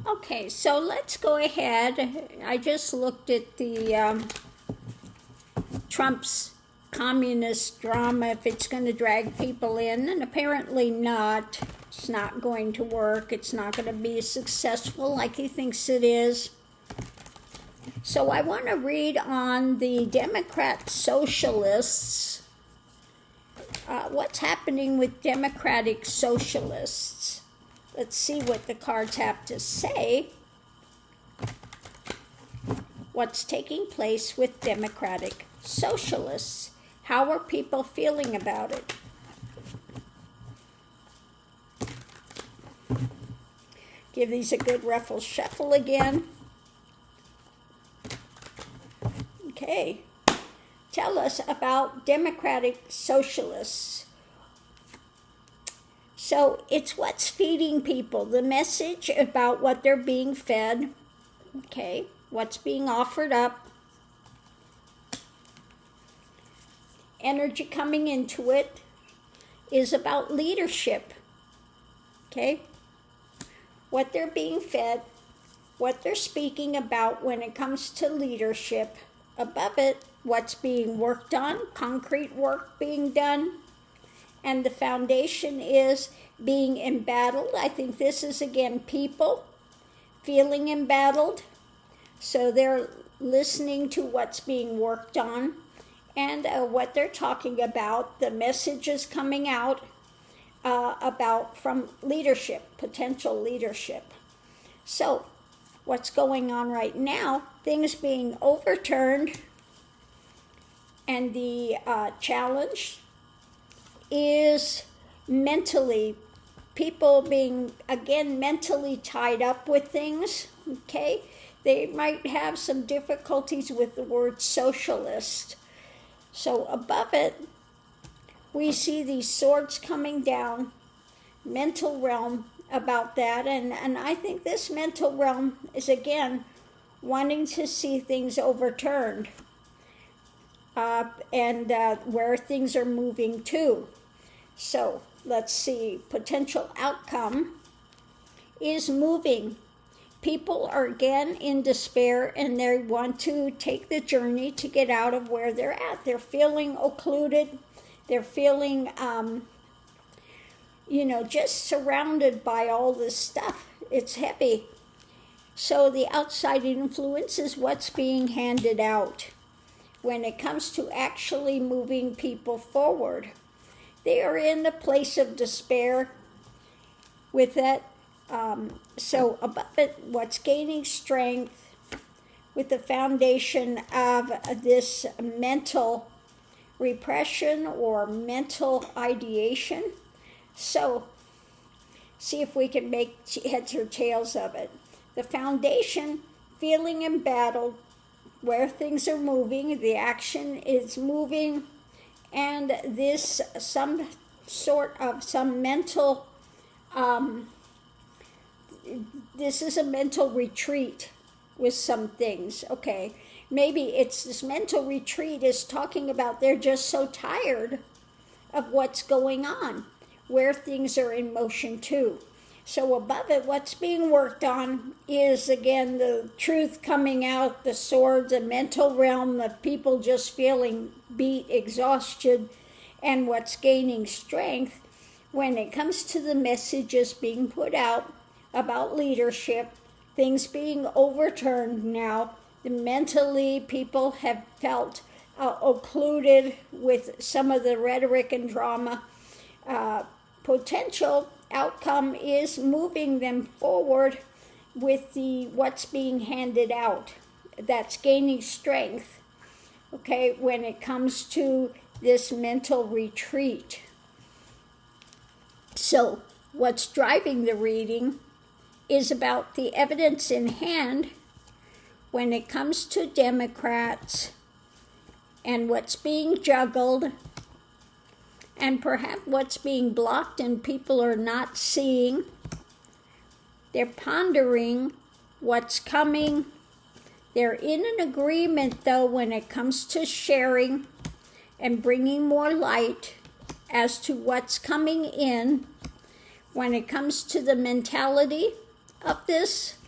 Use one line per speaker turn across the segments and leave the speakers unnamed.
Okay, so let's go ahead. I just looked at the Trump's communist drama, if it's going to drag people in, and apparently not. It's not going to work. It's not going to be successful like he thinks it is. So I want to read on the Democrat Socialists. What's happening with Democratic Socialists? Let's see what the cards have to say. What's taking place with Democratic Socialists? How are people feeling about it? Give these a good ruffle shuffle again. Okay. Tell us about Democratic Socialists. So it's what's feeding people, the message about what they're being fed, okay, what's being offered up, energy coming into it is about leadership, okay, what they're being fed, what they're speaking about when it comes to leadership, above it, what's being worked on, concrete work being done. And the foundation is being embattled. I think this is, again, people feeling embattled. So they're listening to what's being worked on and what they're talking about. The messages coming out about from leadership, potential leadership. So what's going on right now, things being overturned, and the challenge is mentally, people being, again, mentally tied up with things, okay? They might have some difficulties with the word socialist. So above it, we see these swords coming down, mental realm about that, and I think this mental realm is, again, wanting to see things overturned and where things are moving to. So let's see, potential outcome is moving. People are again in despair and they want to take the journey to get out of where they're at. They're feeling occluded. They're feeling, just surrounded by all this stuff. It's heavy. So the outside influence is what's being handed out. When it comes to actually moving people forward, they are in a place of despair with that. So above it, what's gaining strength with the foundation of this mental repression or mental ideation. So see if we can make heads or tails of it. The foundation, feeling embattled, where things are moving, the action is moving, and this some sort of some mental, this is a mental retreat with some things, okay? Maybe it's this mental retreat is talking about they're just so tired of what's going on, where things are in motion too. So above it, what's being worked on is, again, the truth coming out, the swords, the mental realm, the people just feeling beat, exhausted, and what's gaining strength when it comes to the messages being put out about leadership, things being overturned now. Mentally, people have felt occluded with some of the rhetoric and drama. Potential outcome is moving them forward with the what's being handed out. That's gaining strength, okay, when it comes to this mental retreat. So what's driving the reading is about the evidence in hand when it comes to Democrats and what's being juggled and perhaps what's being blocked and people are not seeing. They're pondering what's coming. They're in an agreement, though, when it comes to sharing and bringing more light as to what's coming in. When it comes to the mentality of this,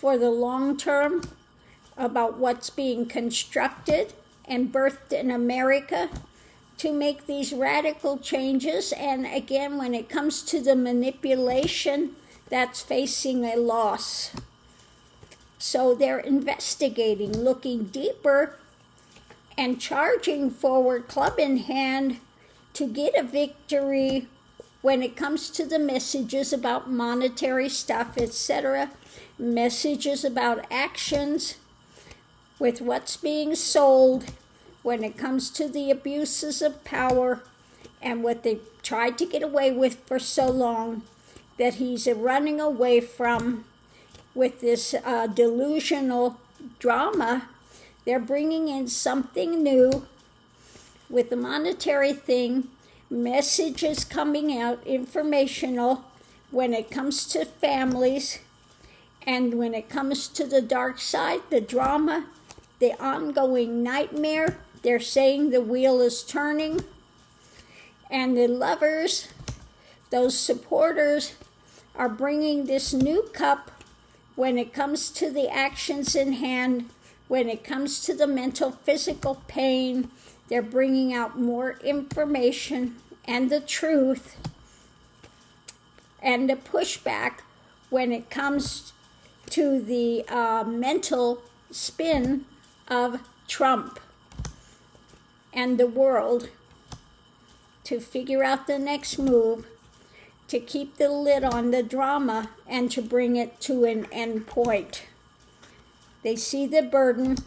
for the long term about what's being constructed and birthed in America to make these radical changes. And again, when it comes to the manipulation, that's facing a loss. So they're investigating, looking deeper, and charging forward, club in hand, to get a victory when it comes to the messages about monetary stuff, etc., messages about actions with what's being sold, when it comes to the abuses of power and what they tried to get away with for so long that he's running away from with this delusional drama. They're bringing in something new with the monetary thing, messages coming out, informational, when it comes to families, and when it comes to the dark side, the drama, the ongoing nightmare. They're saying the wheel is turning, and the lovers, those supporters, are bringing this new cup when it comes to the actions in hand, when it comes to the mental, physical pain. They're bringing out more information and the truth and the pushback when it comes to the mental spin of Trump and the world, to figure out the next move, to keep the lid on the drama and to bring it to an end point. They see the burden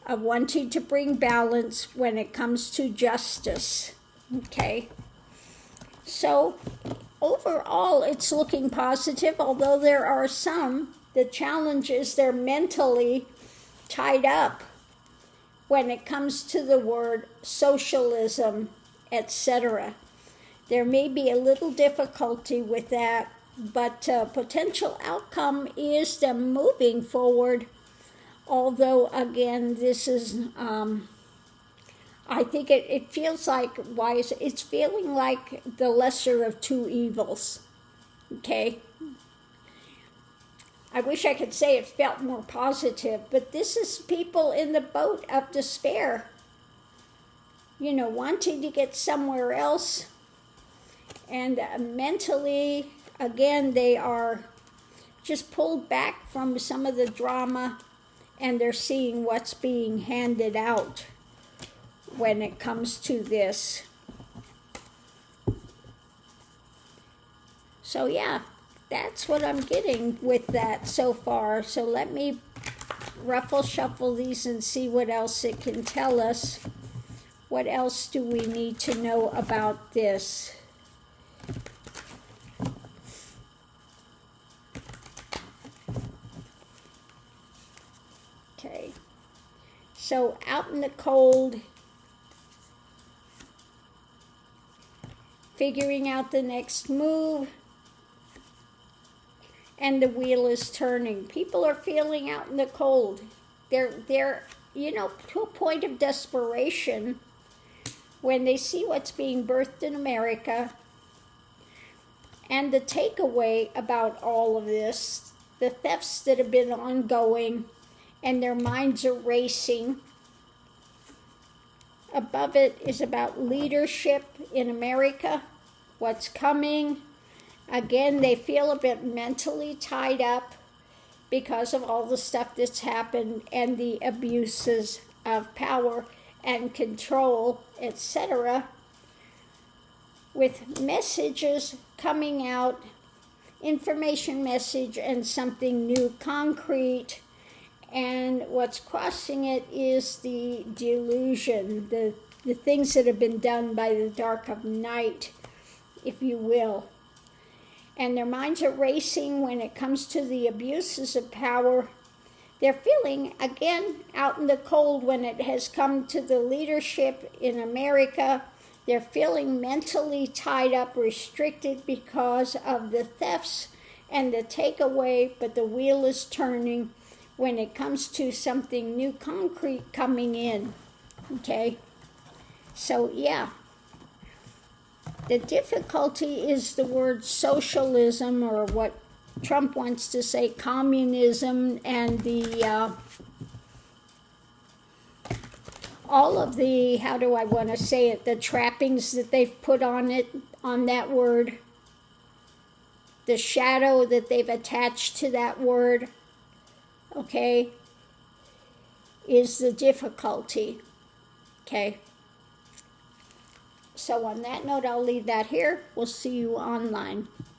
of wanting to bring balance when it comes to justice. Okay? So overall, it's looking positive, although there are some, the challenge is they're mentally tied up when it comes to the word socialism, etc. There may be a little difficulty with that, but potential outcome is them moving forward. Although, again, this is, I think it feels like, it's feeling like the lesser of two evils, okay? I wish I could say it felt more positive, but this is people in the boat of despair, wanting to get somewhere else. And mentally, again, they are just pulled back from some of the drama, and they're seeing what's being handed out when it comes to this. So yeah, that's what I'm getting with that so far. So let me shuffle these and see what else it can tell us. What else do we need to know about this? Okay, so out in the cold, figuring out the next move, and the wheel is turning. People are feeling out in the cold. They're to a point of desperation when they see what's being birthed in America and the takeaway about all of this, the thefts that have been ongoing, and their minds are racing. Above it is about leadership in America, what's coming. Again, they feel a bit mentally tied up because of all the stuff that's happened and the abuses of power and control, etc. With messages coming out, information message and something new, concrete. And what's crossing it is the delusion, the things that have been done by the dark of night, if you will. And their minds are racing when it comes to the abuses of power. They're feeling, again, out in the cold when it has come to the leadership in America. They're feeling mentally tied up, restricted because of the thefts and the takeaway, but the wheel is turning when it comes to something new, concrete coming in, okay? So, yeah. The difficulty is the word socialism, or what Trump wants to say communism and the all of the, how do I want to say it, the trappings that they've put on it, on that word, the shadow that they've attached to that word, okay, is the difficulty, okay? So on that note, I'll leave that here. We'll see you online.